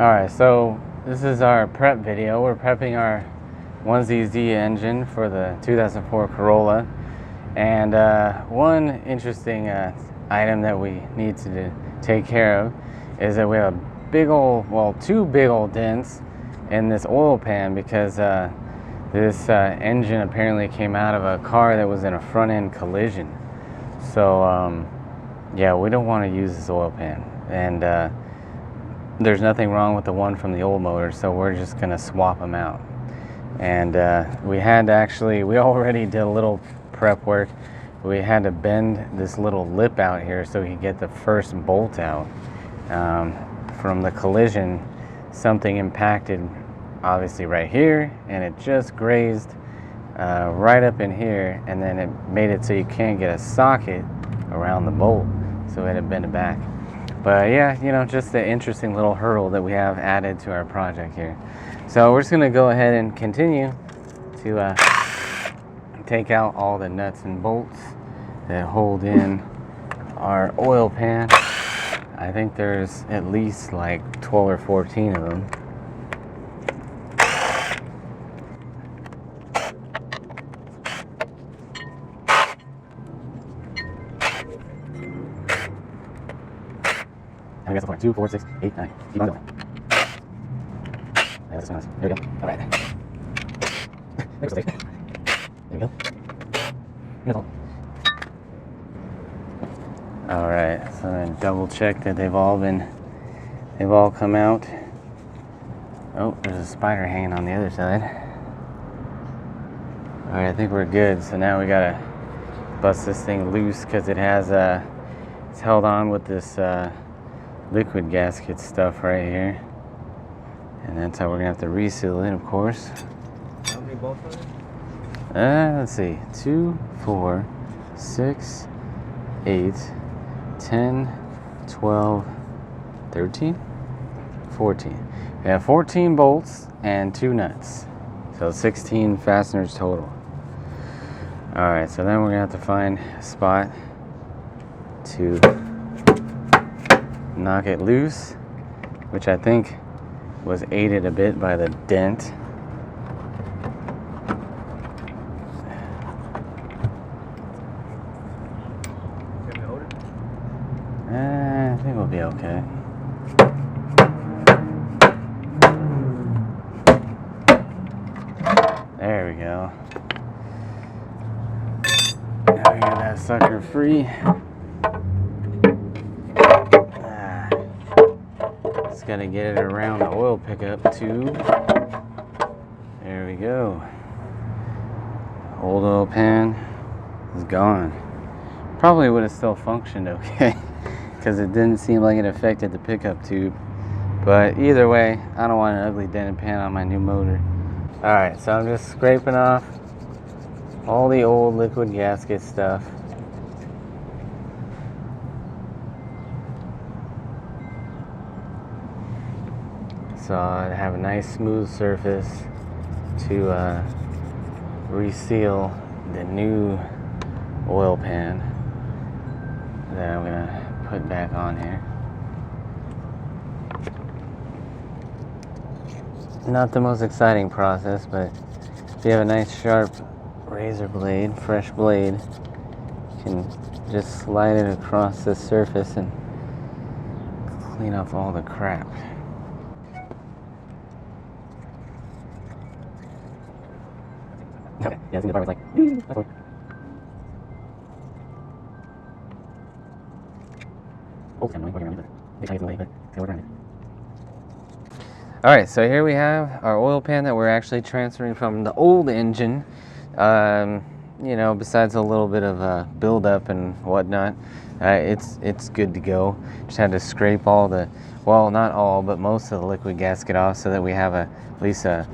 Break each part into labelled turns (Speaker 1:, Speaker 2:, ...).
Speaker 1: Alright, so this is our prep video. We're prepping our 1ZZ engine for the 2004 Corolla. And one interesting item that we need to take care of is that we have a big old, well, two big old dents in this oil pan because this engine apparently came out of a car that was in a front end collision. So yeah, we don't want to use this oil pan. And there's nothing wrong with the one from the old motor, so we're just gonna swap them out. And we already did a little prep work. We had to bend this little lip out here so we could get the first bolt out. From the collision, something impacted obviously right here, and it just grazed right up in here, and then it made it so you can't get a socket around the bolt, so we had to bend it back. But yeah, you know, just the interesting little hurdle that we have added to our project here. So we're just gonna go ahead and continue to take out all the nuts and bolts that hold in our oil pan. I think there's at least like 12 or 14 of them. And we got so far 2, 4, 6, 8, 9. Keep on going. Yeah, that's nice. There we go. All right. There we go. Beautiful. All right. So then double check that they've all come out. Oh, there's a spider hanging on the other side. All right, I think we're good. So now we gotta bust this thing loose because it has it's held on with this liquid gasket stuff right here, and that's how we're gonna have to reseal it, of course.
Speaker 2: How many bolts are there?
Speaker 1: Let's see, 2, 4, 6, 8, 10, 12, 13, 14. We have 14 bolts and 2 nuts, so 16 fasteners total. All right, so then we're gonna have to find a spot to knock it loose, which I think was aided a bit by the dent.
Speaker 2: Can we hold it?
Speaker 1: I think we'll be okay. There we go. Now we get that sucker free. Got to get it around the oil pickup tube. There we go. Old oil pan is gone. Probably would have still functioned okay because it didn't seem like it affected the pickup tube. But either way, I don't want an ugly dented pan on my new motor. Alright, so I'm just scraping off all the old liquid gasket stuff. So I have a nice smooth surface to reseal the new oil pan that I'm gonna put back on here. Not the most exciting process, but if you have a nice sharp razor blade, fresh blade, you can just slide it across the surface and clean off all the crap. Okay. Yeah, I think the part was like, that's one. Oh, I'm working around it. They try to get away, but they work around it. Alright, so here we have our oil pan that we're actually transferring from the old engine. You know, besides a little bit of buildup and whatnot, it's good to go. Just had to scrape all the, well, not all, but most of the liquid gasket off so that we have at least a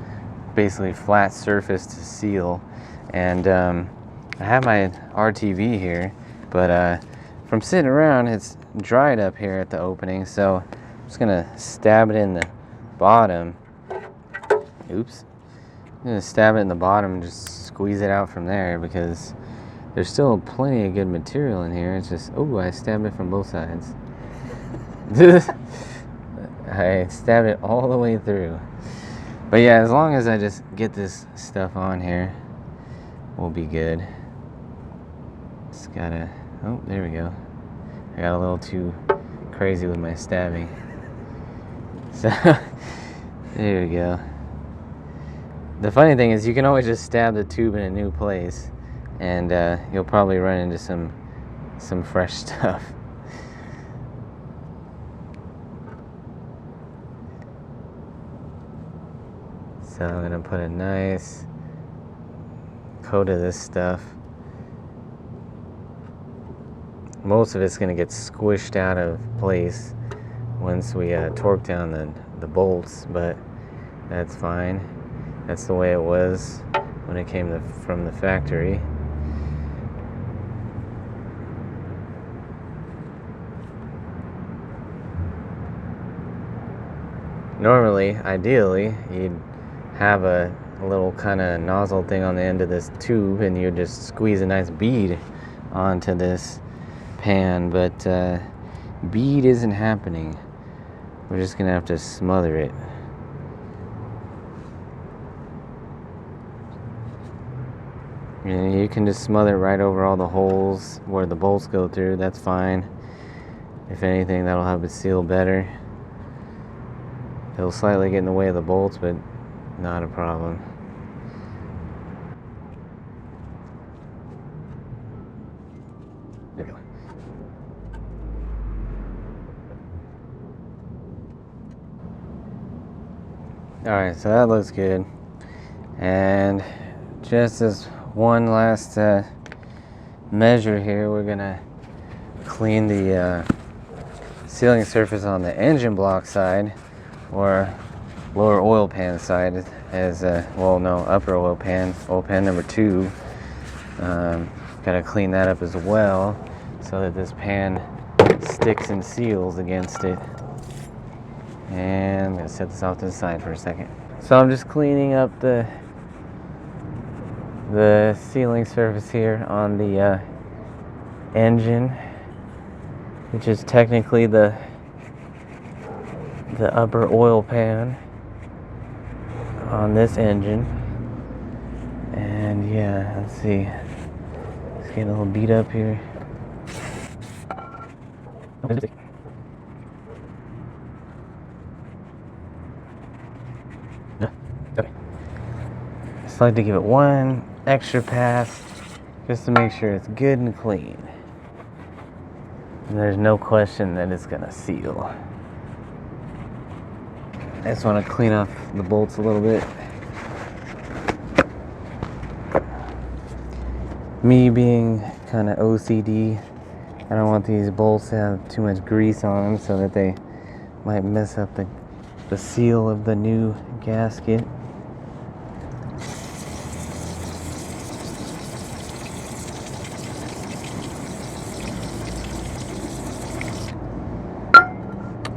Speaker 1: basically flat surface to seal. And I have my RTV here, but from sitting around it's dried up here at the opening, so I'm just gonna stab it in the bottom. Oops. I'm gonna stab it in the bottom and just squeeze it out from there because there's still plenty of good material in here. It's just, oh, I stabbed it from both sides. I stabbed it all the way through. But yeah, as long as I just get this stuff on here, we'll be good. Just gotta, oh, there we go. I got a little too crazy with my stabbing. So, there we go. The funny thing is you can always just stab the tube in a new place and you'll probably run into some fresh stuff. So I'm gonna put a nice coat of this stuff. Most of it's gonna get squished out of place once we torque down the bolts, but that's fine. That's the way it was when it came from the factory. Normally, ideally, you'd have a little kind of nozzle thing on the end of this tube and you just squeeze a nice bead onto this pan, but bead isn't happening. We're just gonna have to smother it. And you can just smother right over all the holes where the bolts go through. That's fine. If anything, that'll help it seal better. It'll slightly get in the way of the bolts, but not a problem. There we go. Alright, so that looks good. And just as one last measure here, we're gonna clean the sealing surface on the engine block side, or lower oil pan side, as well, no, upper oil pan number 2. Gotta clean that up as well so that this pan sticks and seals against it. And I'm gonna set this off to the side for a second. So I'm just cleaning up the sealing surface here on the engine, which is technically the upper oil pan on this engine. And yeah, let's see, it's getting a little beat up here. Okay. Just like to give it one extra pass just to make sure it's good and clean. And there's no question that it's gonna seal. I just want to clean off the bolts a little bit. Me being kind of OCD, I don't want these bolts to have too much grease on them so that they might mess up the seal of the new gasket.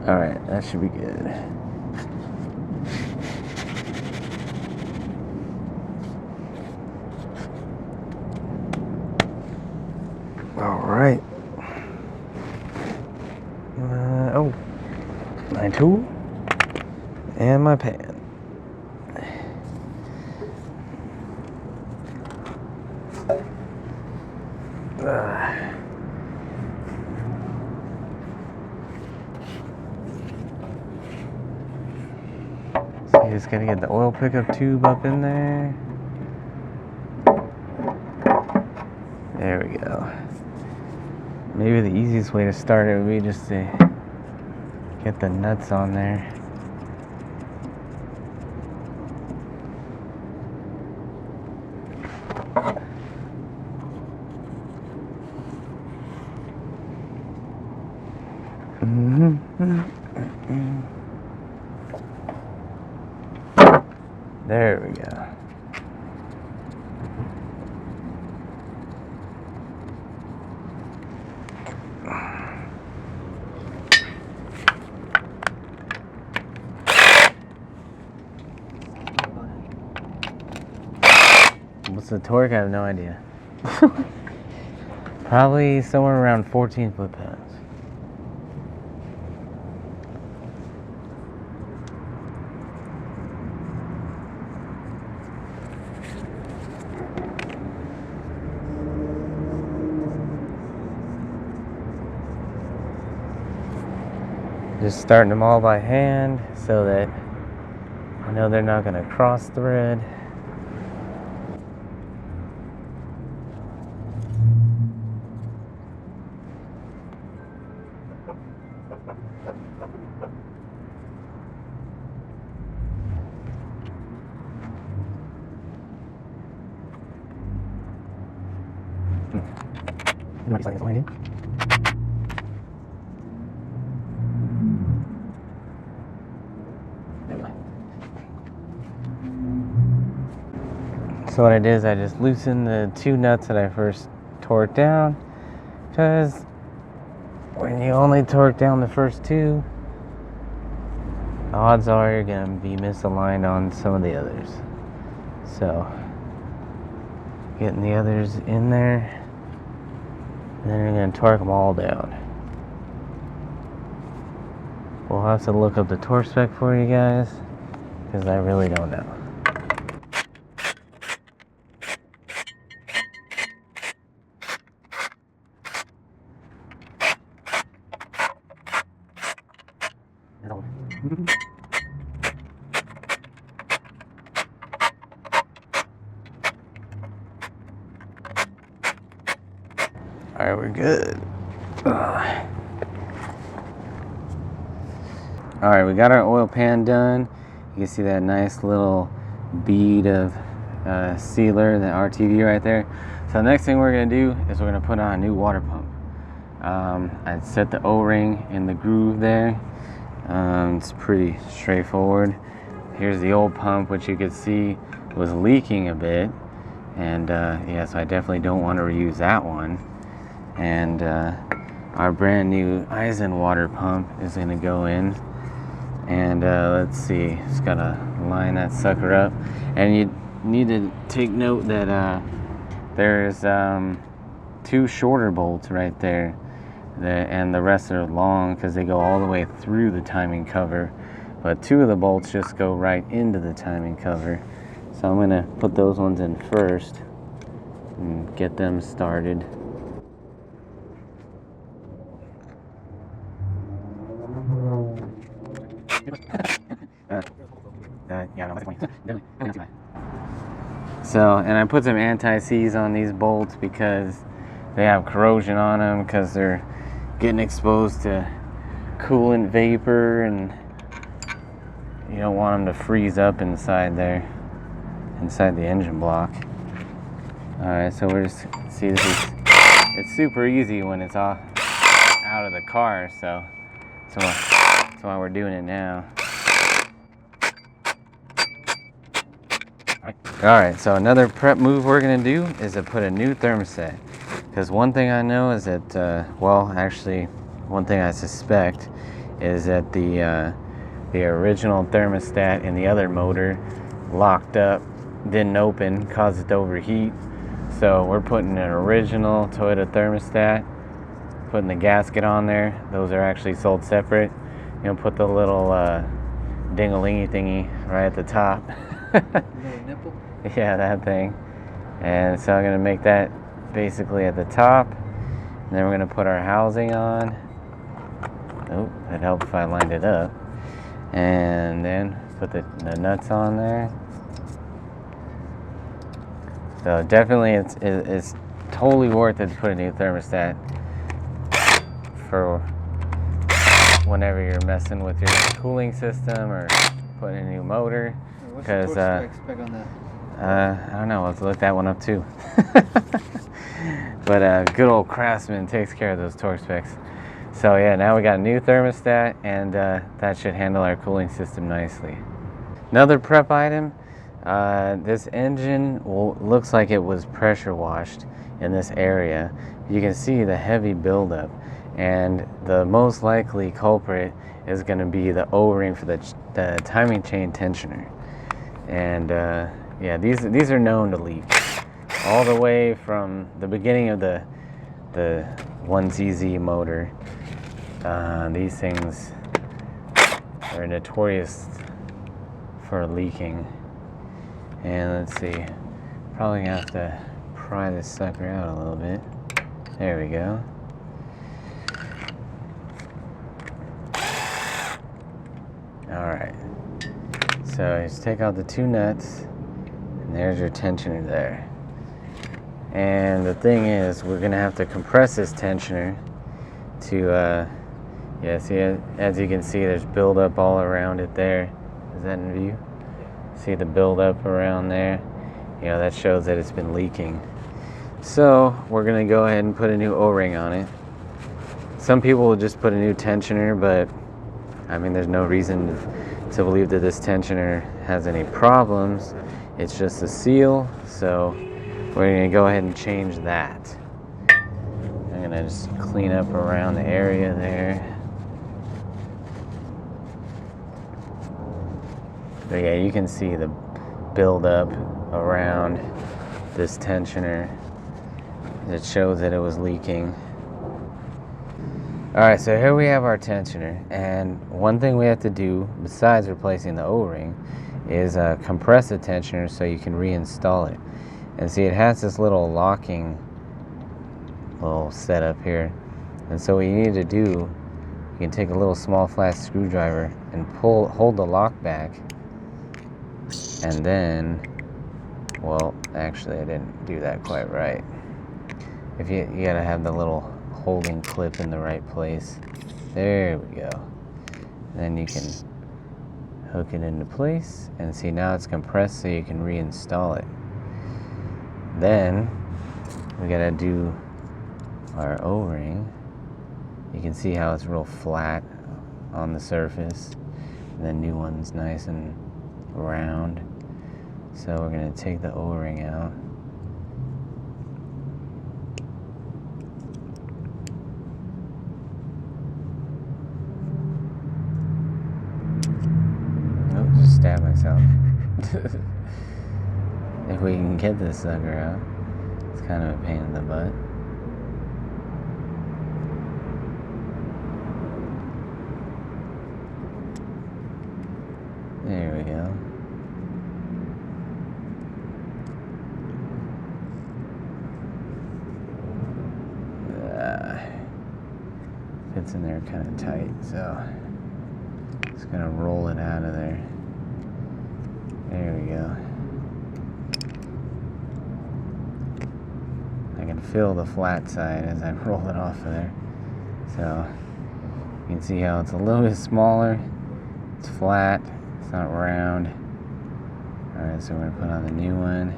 Speaker 1: Alright, that should be good. Alright. Oh, my tool and my pan. So you just gotta get the oil pickup tube up in there. There we go. Maybe the easiest way to start it would be just to get the nuts on there. There we go. What's the torque? I have no idea. Probably somewhere around 14 foot-pounds. Just starting them all by hand so that I know they're not going to cross thread. You might be sliding this line in. So what I did is I just loosened the two nuts that I first torqued down, because when you only torque down the first two, odds are you're going to be misaligned on some of the others. So getting the others in there, and then you're going to torque them all down. We'll have to look up the torque spec for you guys, because I really don't know. Alright, we're good. Alright, we got our oil pan done. You can see that nice little bead of sealer, the RTV right there. So the next thing we're going to do is we're going to put on a new water pump. I set the O-ring in the groove there. It's pretty straightforward. Here's the old pump, which you can see was leaking a bit. And yeah, so I definitely don't want to reuse that one. And our brand new Eisen water pump is going to go in. And let's see, just got to line that sucker up. And you need to take note that there's two shorter bolts right there. And the rest are long because they go all the way through the timing cover. But two of the bolts just go right into the timing cover. So I'm going to put those ones in first and get them started. So, and I put some anti-seize on these bolts because they have corrosion on them, because they're getting exposed to coolant vapor, and you don't want them to freeze up inside there, inside the engine block. Alright, so we're just, see, this is, it's super easy when it's off out of the car, so that's why we're doing it now. Alright, so another prep move we're going to do is to put a new thermostat. Because one thing I know is that, well, actually, one thing I suspect is that the original thermostat in the other motor locked up, didn't open, caused it to overheat. So we're putting an original Toyota thermostat, putting the gasket on there. Those are actually sold separate. You know, put the little ding-a-lingy thingy right at the top.
Speaker 2: Little nipple?
Speaker 1: Yeah, that thing. And so I'm going to make that basically at the top. And then we're going to put our housing on. Oh, that'd help if I lined it up. And then put the nuts on there. So definitely it's totally worth it to put a new thermostat for whenever you're messing with your cooling system or putting a new motor.
Speaker 2: What's the torque spec on that?
Speaker 1: I don't know, let's look that one up too. But good old Craftsman takes care of those torque specs. So yeah, now we got a new thermostat, and that should handle our cooling system nicely. Another prep item, this engine looks like it was pressure washed in this area. You can see the heavy buildup, and the most likely culprit is going to be the O-ring for the timing chain tensioner. And yeah, these are known to leak all the way from the beginning of the 1ZZ motor. These things are notorious for leaking. And let's see, probably gonna have to pry this sucker out a little bit. There we go. Alright, so just take out the 2 nuts, and there's your tensioner there. And the thing is, we're going to have to compress this tensioner to, yeah, see, as you can see, there's buildup all around it there. Is that in view? See the buildup around there? You know, that shows that it's been leaking. So, we're going to go ahead and put a new O-ring on it. Some people will just put a new tensioner, but I mean, there's no reason to believe that this tensioner has any problems. It's just a seal, so we're going to go ahead and change that. I'm going to just clean up around the area there. But yeah, you can see the buildup around this tensioner. It shows that it was leaking. Alright, so here we have our tensioner, and one thing we have to do besides replacing the O-ring is compress the tensioner so you can reinstall it. And see, it has this little locking little setup here, and so what you need to do, you can take a little small flat screwdriver and hold the lock back, and then, well, actually I didn't do that quite right. If you gotta have the little holding clip in the right place. There we go. Then you can hook it into place, and see, now it's compressed so you can reinstall it. Then we gotta do our O-ring. You can see how it's real flat on the surface, and the new one's nice and round. So we're gonna take the O-ring out. Stab myself. If we can get this sucker out. It's kind of a pain in the butt. There we go. Fits in there kind of tight, so just gonna roll it out of there. There we go. I can feel the flat side as I roll it off of there. So you can see how it's a little bit smaller. It's flat. It's not round. Alright, so we're going to put on the new one.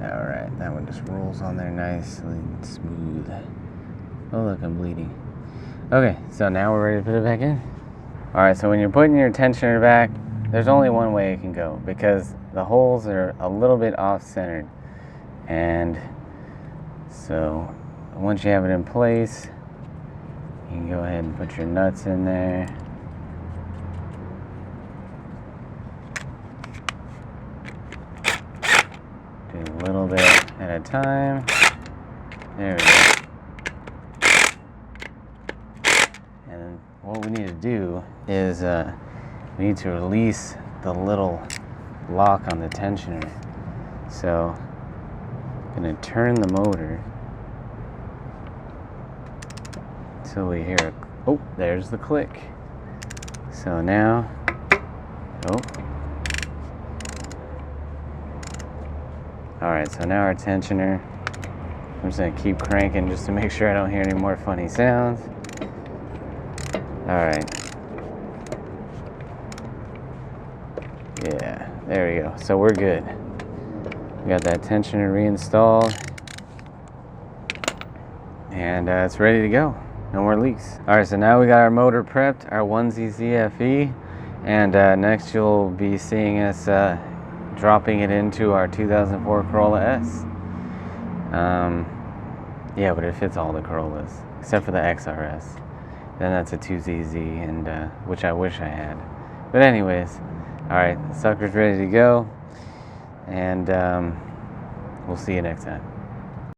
Speaker 1: Alright, that one just rolls on there nicely and smooth. Oh look, I'm bleeding. Okay, so now we're ready to put it back in. Alright, so when you're putting your tensioner back, there's only one way it can go, because the holes are a little bit off-centered. And so once you have it in place, you can go ahead and put your nuts in there. Do a little bit at a time. There we go. And what we need to do is we need to release the little lock on the tensioner. So I'm going to turn the motor until we hear a, oh, there's the click. So now, oh. Alright, so now our tensioner, I'm just going to keep cranking just to make sure I don't hear any more funny sounds. Alright. Yeah, there we go. So we're good. We got that tensioner reinstalled. And it's ready to go. No more leaks. Alright, so now we got our motor prepped, our 1ZZFE. And next you'll be seeing us dropping it into our 2004 Corolla S. Yeah, but it fits all the Corollas, except for the XRS. Then that's a 2ZZ, and which I wish I had. But anyways, alright, the sucker's ready to go, and we'll see you next time.